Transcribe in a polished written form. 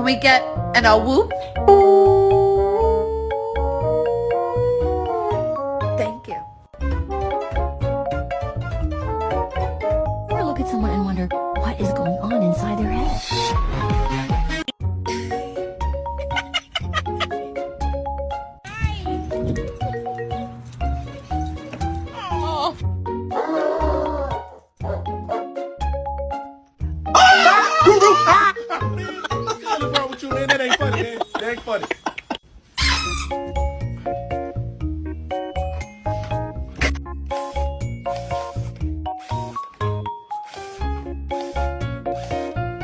we get an a whoop? Thank you. Or look at someone and wonder what is going on inside their head. What's wrong with you, man? That ain't funny, man. That ain't funny.